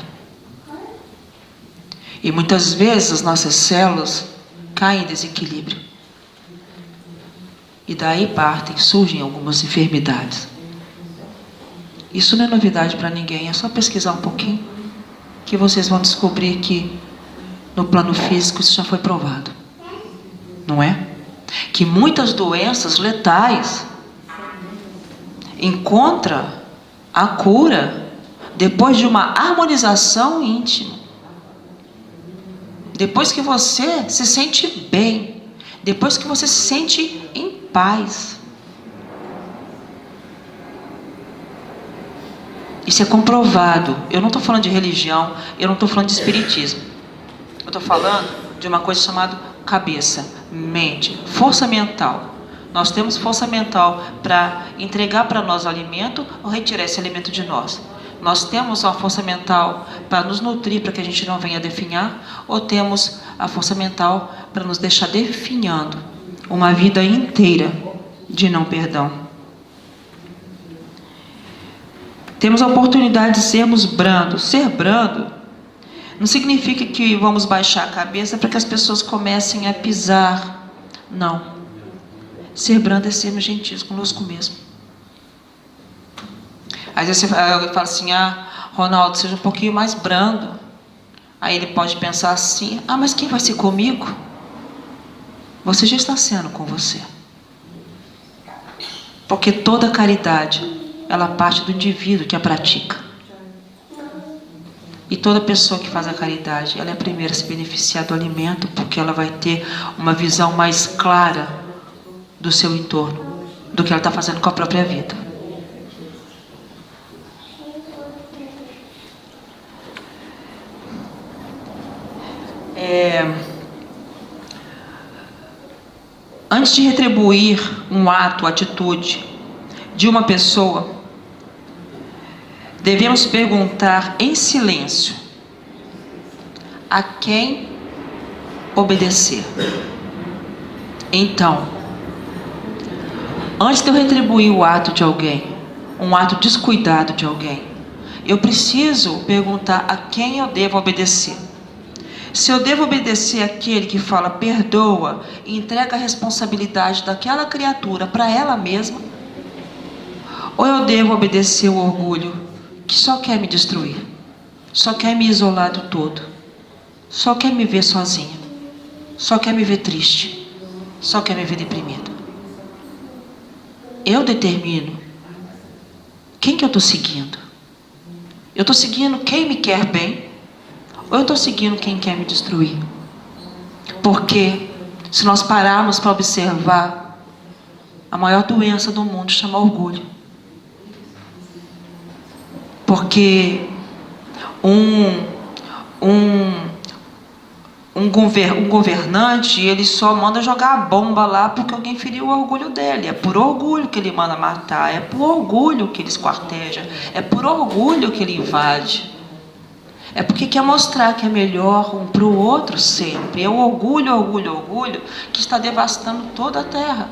E muitas vezes as nossas células caem em desequilíbrio. E daí surgem algumas enfermidades. Isso não é novidade para ninguém, é só pesquisar um pouquinho que vocês vão descobrir que no plano físico isso já foi provado. Não é? Que muitas doenças letais encontram a cura depois de uma harmonização íntima. Depois que você se sente bem, depois que você se sente em paz. Isso é comprovado. Eu não estou falando de religião, eu não estou falando de espiritismo. Eu estou falando de uma coisa chamada cabeça, mente, força mental. Nós temos força mental para entregar para nós o alimento ou retirar esse alimento de nós. Nós temos a força mental para nos nutrir, para que a gente não venha definhar, ou temos a força mental para nos deixar definhando uma vida inteira de não perdão. Temos a oportunidade de sermos brandos. Ser brando não significa que vamos baixar a cabeça para que as pessoas comecem a pisar. Não. Ser brando é sermos gentis conosco mesmo. Às vezes eu falo assim, Ronaldo, seja um pouquinho mais brando. Aí ele pode pensar assim, mas quem vai ser comigo? Você já está sendo com você. Porque toda caridade, ela parte do indivíduo que a pratica. E toda pessoa que faz a caridade, ela é a primeira a se beneficiar do alimento, porque ela vai ter uma visão mais clara do seu entorno, do que ela está fazendo com a própria vida. Antes de retribuir um ato, atitude de uma pessoa, devemos perguntar em silêncio a quem obedecer. Então, antes de eu retribuir o ato de alguém, um ato descuidado de alguém, eu preciso perguntar a quem eu devo obedecer. Se eu devo obedecer àquele que fala perdoa e entrega a responsabilidade daquela criatura para ela mesma, ou eu devo obedecer o orgulho que só quer me destruir, só quer me isolar do todo, só quer me ver sozinha, só quer me ver triste, só quer me ver deprimida. Eu determino quem que eu estou seguindo. Eu estou seguindo quem me quer bem, ou eu estou seguindo quem quer me destruir? Porque se nós pararmos para observar, a maior doença do mundo chama orgulho. Porque um governante, ele só manda jogar a bomba lá porque alguém feriu o orgulho dele. É por orgulho que ele manda matar, é por orgulho que ele esquarteja, é por orgulho que ele invade. É porque quer mostrar que é melhor um para o outro sempre. É o orgulho, orgulho, orgulho que está devastando toda a terra.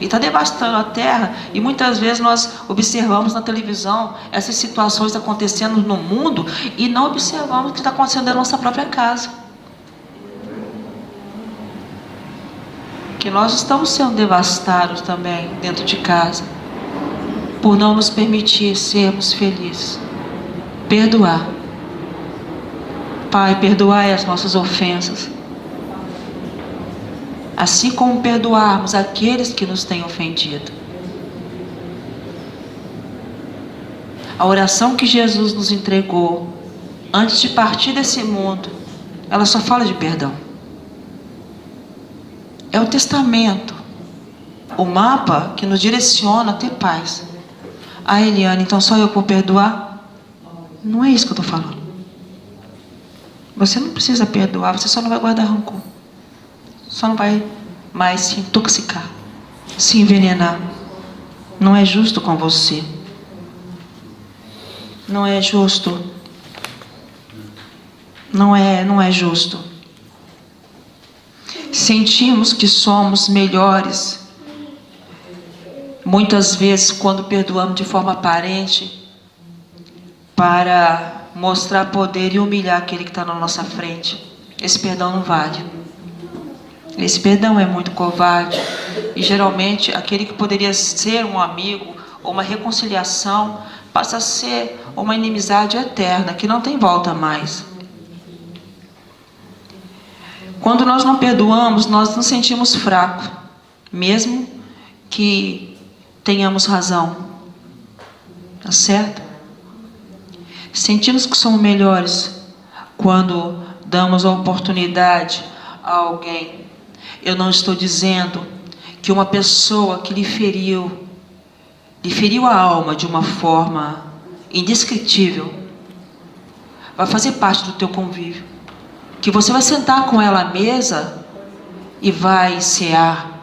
E está devastando a terra, e muitas vezes nós observamos na televisão essas situações acontecendo no mundo e não observamos o que está acontecendo na nossa própria casa. Que nós estamos sendo devastados também dentro de casa, por não nos permitir sermos felizes. Perdoar. Pai, perdoai as nossas ofensas, assim como perdoarmos aqueles que nos têm ofendido. A oração que Jesus nos entregou antes de partir desse mundo, ela só fala de perdão. É o testamento, o mapa que nos direciona a ter paz. Eliane, então só eu vou perdoar? Não é isso que eu estou falando. Você não precisa perdoar, você só não vai guardar rancor. Só não vai mais se intoxicar. se envenenar. Não é justo com você. Não é justo. Não é justo. Sentimos que somos melhores. Muitas vezes, quando perdoamos de forma aparente, para mostrar poder e humilhar aquele que está na nossa frente. Esse perdão não vale. Esse perdão é muito covarde. E geralmente, aquele que poderia ser um amigo ou uma reconciliação, passa a ser uma inimizade eterna, que não tem volta mais. Quando nós não perdoamos, nós nos sentimos fracos, mesmo que tenhamos razão. Tá certo? Sentimos que somos melhores quando damos a oportunidade a alguém. Eu não estou dizendo que uma pessoa que lhe feriu a alma de uma forma indescritível, vai fazer parte do teu convívio. Que você vai sentar com ela à mesa e vai cear.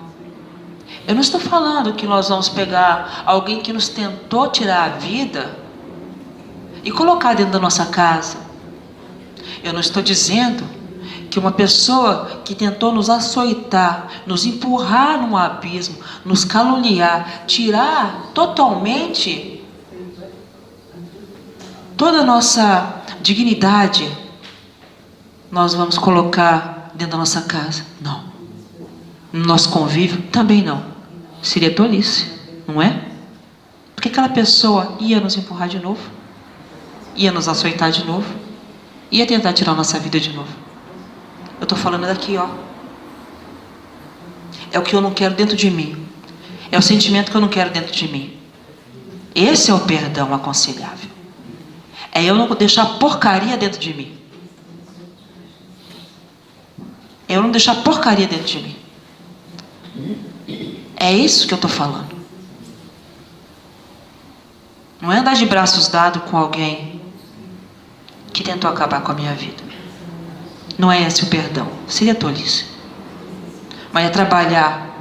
Eu não estou falando que nós vamos pegar alguém que nos tentou tirar a vida e colocar dentro da nossa casa. Eu não estou dizendo que uma pessoa que tentou nos açoitar, nos empurrar num abismo, nos caluniar, tirar totalmente toda a nossa dignidade, nós vamos colocar dentro da nossa casa. Não. No nosso convívio, também não. Seria tolice, não é? Porque aquela pessoa ia nos empurrar de novo, ia nos açoitar de novo, ia tentar tirar a nossa vida de novo. Eu estou falando daqui, ó. É o que eu não quero dentro de mim. É o sentimento que eu não quero dentro de mim. Esse é o perdão aconselhável. É eu não deixar porcaria dentro de mim. É eu não deixar porcaria dentro de mim. É isso que eu estou falando. Não é andar de braços dados com alguém que tentou acabar com a minha vida. Não é esse o perdão. Seria tolice. Mas é trabalhar,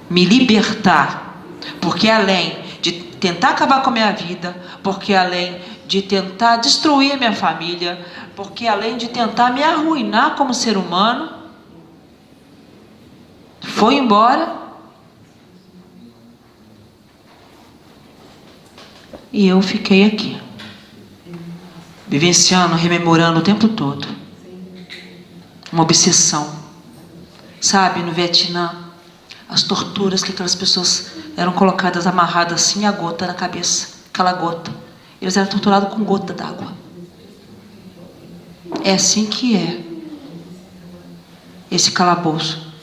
me libertar, porque além de tentar acabar com a minha vida, porque além de tentar destruir a minha família, porque além de tentar me arruinar como ser humano, foi embora e eu fiquei aqui, vivenciando, rememorando o tempo todo. Uma obsessão. Sabe, no Vietnã, as torturas que aquelas pessoas eram colocadas, amarradas assim, a gota na cabeça, aquela gota. Eles eram torturados com gota d'água. É assim que é esse calabouço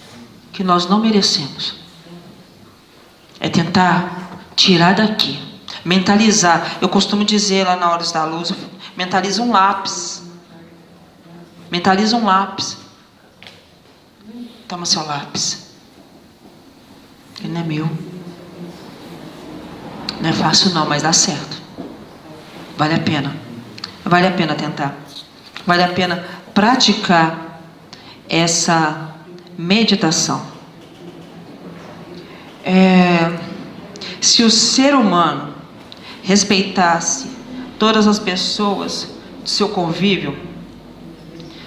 que nós não merecemos. É tentar tirar daqui, mentalizar. Eu costumo dizer lá na Olhos da Luz, mentaliza um lápis. Mentaliza um lápis. Toma seu lápis. Ele não é meu. Não é fácil não, mas dá certo. Vale a pena. Vale a pena tentar. Vale a pena praticar essa meditação. Se o ser humano respeitasse todas as pessoas do seu convívio,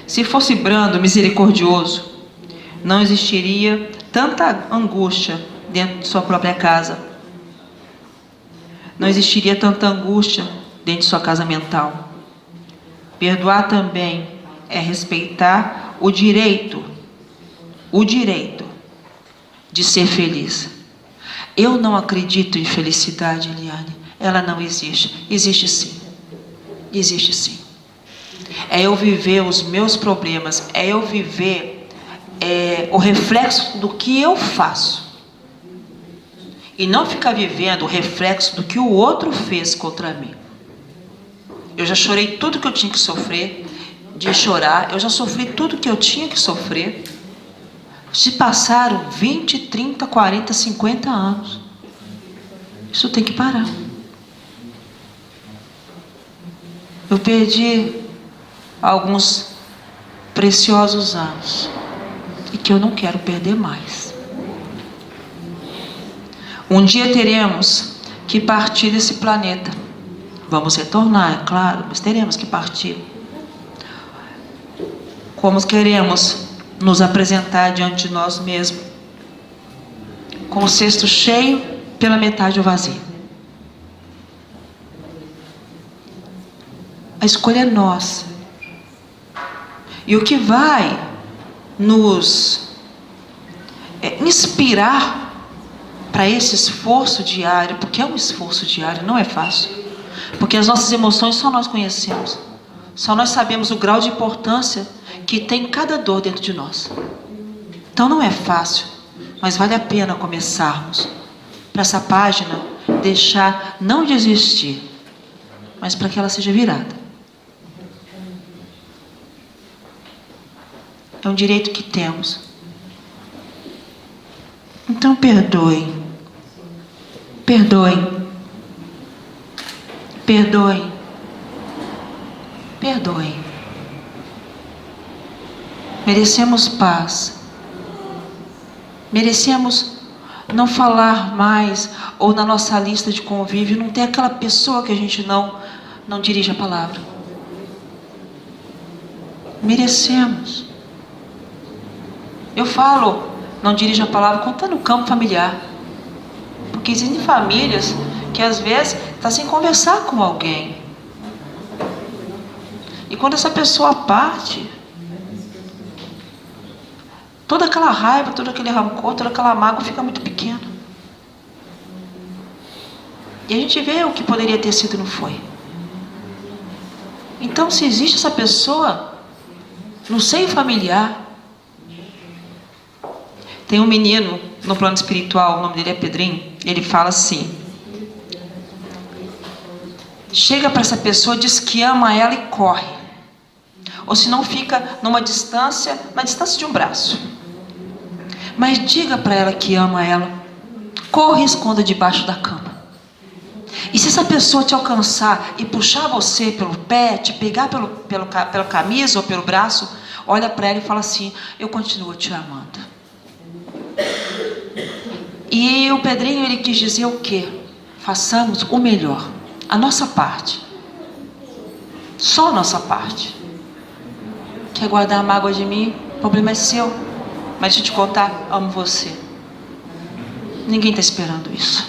se fosse brando, misericordioso, não existiria tanta angústia dentro de sua própria casa. Não existiria tanta angústia dentro de sua casa mental. Perdoar também é respeitar o direito de ser feliz. Eu não acredito em felicidade, Eliane. Ela não existe. Existe sim. Existe sim. É eu viver os meus problemas, é eu viver o reflexo do que eu faço. E não ficar vivendo o reflexo do que o outro fez contra mim. Eu já chorei tudo que eu tinha que sofrer, de chorar, eu já sofri tudo que eu tinha que sofrer. Se passaram 20, 30, 40, 50 anos. Isso tem que parar. Eu perdi alguns preciosos anos e que eu não quero perder mais. Um dia teremos que partir desse planeta. Vamos retornar, é claro, mas teremos que partir. Como queremos nos apresentar diante de nós mesmos? Com o cesto cheio, pela metade o vazio. A escolha é nossa. E o que vai nos inspirar para esse esforço diário, porque é um esforço diário, não é fácil, porque as nossas emoções só nós conhecemos, só nós sabemos o grau de importância que tem cada dor dentro de nós. Então não é fácil, mas vale a pena começarmos para essa página deixar não de existir, mas para que ela seja virada. É um direito que temos. Então perdoem. Perdoem. Perdoem. Perdoem. Merecemos paz. Merecemos não falar mais, ou na nossa lista de convívio não ter aquela pessoa que a gente não dirige a palavra. Merecemos. Eu falo, não dirige a palavra quando está no campo familiar. Porque existem famílias que às vezes está sem conversar com alguém. E quando essa pessoa parte, toda aquela raiva, todo aquele rancor, toda aquela mágoa fica muito pequena. E a gente vê o que poderia ter sido e não foi. Então, se existe essa pessoa no seio familiar, tem um menino no plano espiritual, o nome dele é Pedrinho, ele fala assim: chega para essa pessoa, diz que ama ela e corre. Ou se não, fica numa distância, na distância de um braço. Mas diga para ela que ama ela. Corre e esconda debaixo da cama. E se essa pessoa te alcançar e puxar você pelo pé, te pegar pela camisa ou pelo braço, olha para ela e fala assim: eu continuo te amando. E o Pedrinho, ele quis dizer o quê? Façamos o melhor, a nossa parte, só a nossa parte. Quer guardar a mágoa de mim? O problema é seu. Mas deixa eu te contar, amo você. Ninguém está esperando isso.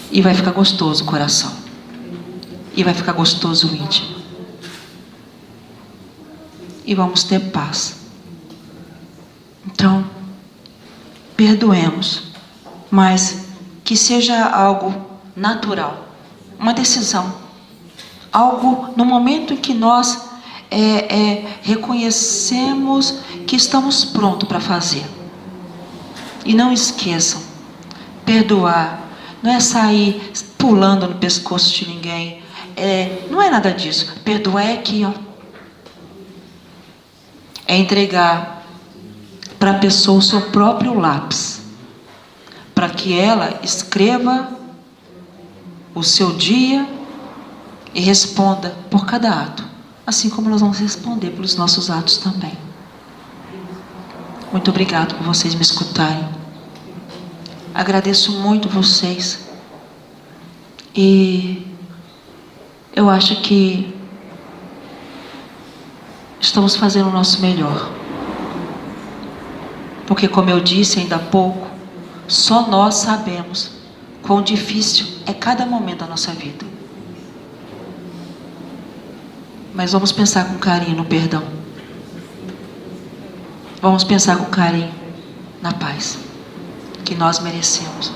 E vai ficar gostoso o coração. E vai ficar gostoso o íntimo. E vamos ter paz. Então, perdoemos, mas que seja algo natural, uma decisão, algo no momento em que nós reconhecemos que estamos prontos para fazer. E não esqueçam, perdoar não é sair pulando no pescoço de ninguém, não é nada disso. Perdoar é aqui, ó, é entregar para a pessoa o seu próprio lápis, para que ela escreva o seu dia e responda por cada ato, assim como nós vamos responder pelos nossos atos também. Muito obrigado por vocês me escutarem. Agradeço muito vocês. E eu acho que estamos fazendo o nosso melhor. Porque, como eu disse ainda há pouco, só nós sabemos quão difícil é cada momento da nossa vida. Mas vamos pensar com carinho no perdão. Vamos pensar com carinho na paz que nós merecemos.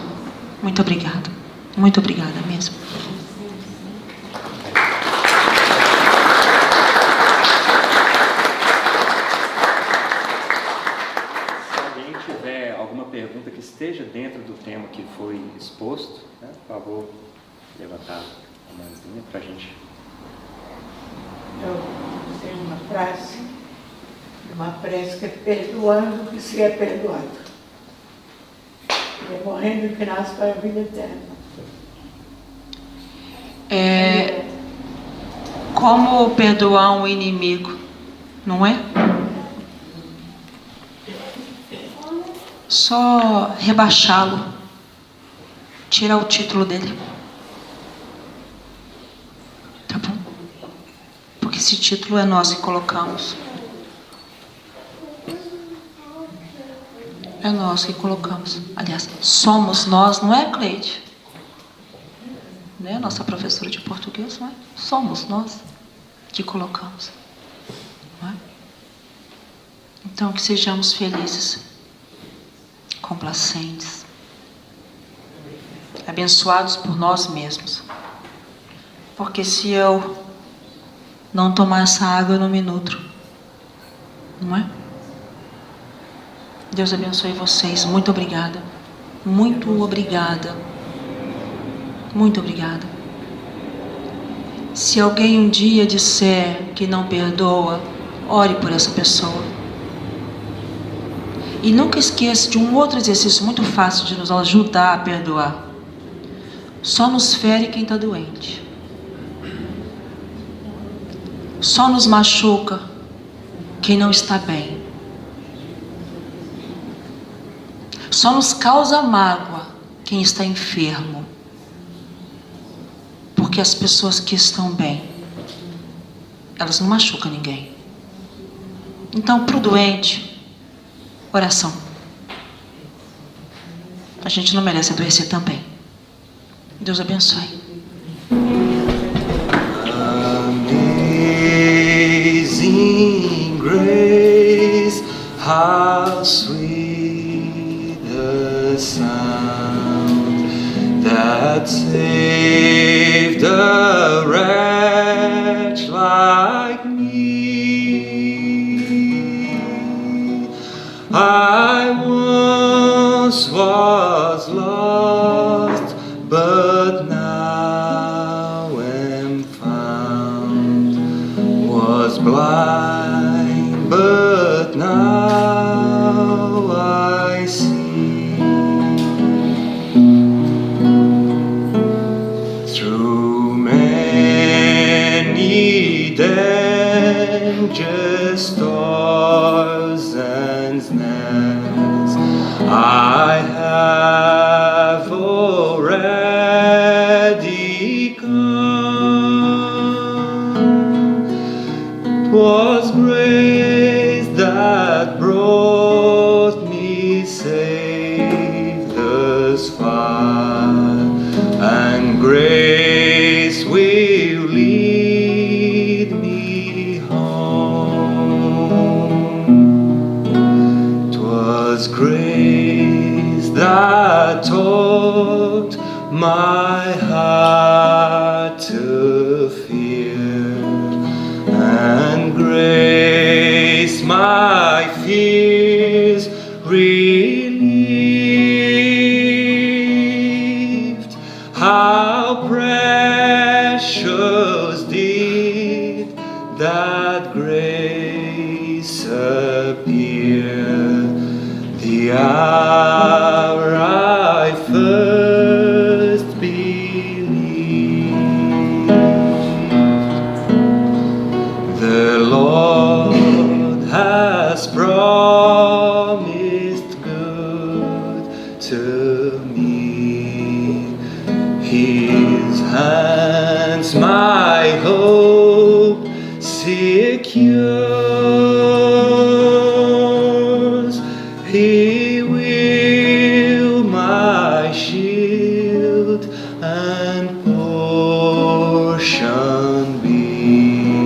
Muito obrigada. Muito obrigada mesmo. Pergunta que esteja dentro do tema que foi exposto, né? Por favor, levantar a mãozinha para a gente. Eu tenho uma frase, uma prece que é: perdoando que se é perdoado. É morrendo que nasce para a vida eterna. Como perdoar um inimigo, não é? só rebaixá-lo, tirar o título dele. Tá bom? Porque esse título é nós que colocamos. É nós que colocamos. Aliás, somos nós, não é, Cleide? Né? Nossa professora de português, não é? Somos nós que colocamos. Não é? Então, que sejamos felizes, complacentes, abençoados por nós mesmos. Porque se eu não tomar essa água, eu não me nutro. Não é? Deus abençoe vocês. Muito obrigada. Muito obrigada. Muito obrigada. Se alguém um dia disser que não perdoa, ore por essa pessoa. E nunca esqueça de um outro exercício muito fácil de nos ajudar a perdoar. Só nos fere quem está doente. Só nos machuca quem não está bem. Só nos causa mágoa quem está enfermo. Porque as pessoas que estão bem, elas não machucam ninguém. Então, para o doente, oração. A gente não merece adoecer também. Deus abençoe. Amazing grace, how sweet the sound that saved a wretch like me. I once was lost, but now am found. Was blind, but now I see. Through many dangers, stars and snares, I have already come. 'Twas grace that brought me safe thus far, and grace will lead me home. 'Twas grace that taught my heart to fear, and grace my fears relieved. How precious did that grace appear, the hour I first believed. The Lord has promised good to me. His hands my hope secures. He will my shield and portion be,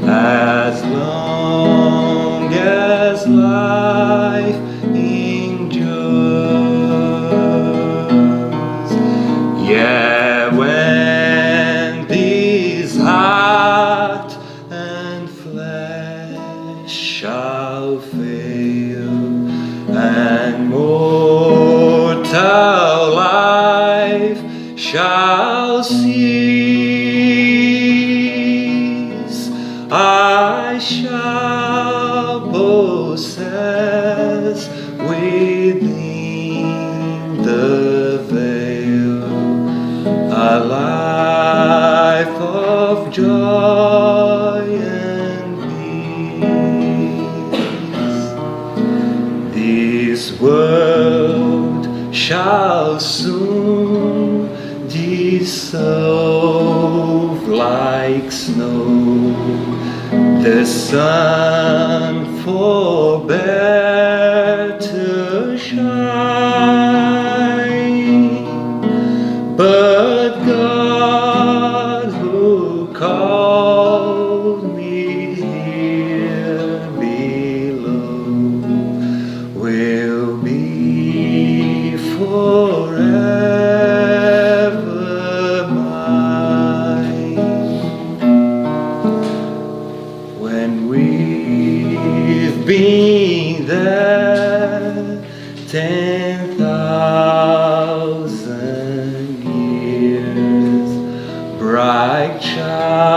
as long as life endures. Yeah, when this heart and flesh shall fail, and mortal life shall cease, I shall possess within the veil a life of joy and peace. This world shall soon dissolve like snow. The sun forbear to shine, but God who called me here below will be forever mine. When we've been there 10,000 years, bright child